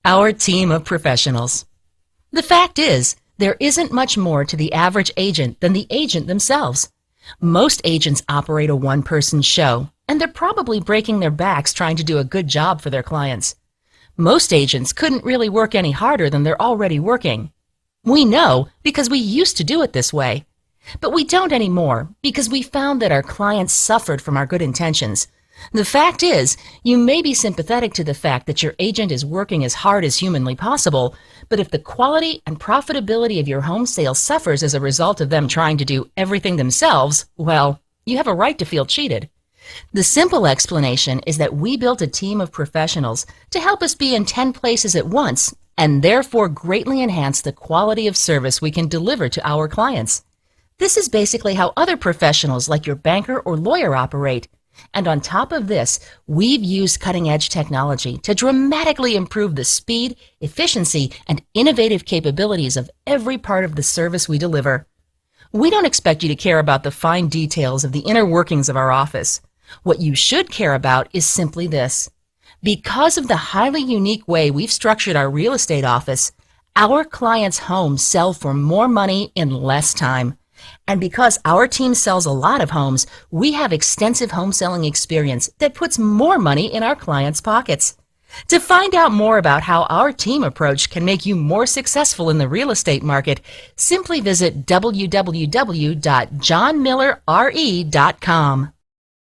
Our team of professionals. The fact is, there isn't much more to the average agent than the agent themselves. Most agents operate a one-person show, and they're probably breaking their backs trying to do a good job for their clients. Most agents couldn't really work any harder than they're already working. We know because we used to do it this way. But we don't anymore because we found that our clients suffered from our good intentions. The fact is, you may be sympathetic to the fact that your agent is working as hard as humanly possible, but if the quality and profitability of your home sale suffers as a result of them trying to do everything themselves, well, you have a right to feel cheated. The simple explanation is that we built a team of professionals to help us be in 10 places at once and therefore greatly enhance the quality of service we can deliver to our clients. This is basically how other professionals like your banker or lawyer operate. And on top of this, we've used cutting-edge technology to dramatically improve the speed, efficiency, and innovative capabilities of every part of the service we deliver. We don't expect you to care about the fine details of the inner workings of our office. What you should care about is simply this. Because of the highly unique way we've structured our real estate office, our clients' homes sell for more money in less time. And because our team sells a lot of homes, we have extensive home selling experience that puts more money in our clients' pockets. To find out more about how our team approach can make you more successful in the real estate market, simply visit www.johnmillerre.com.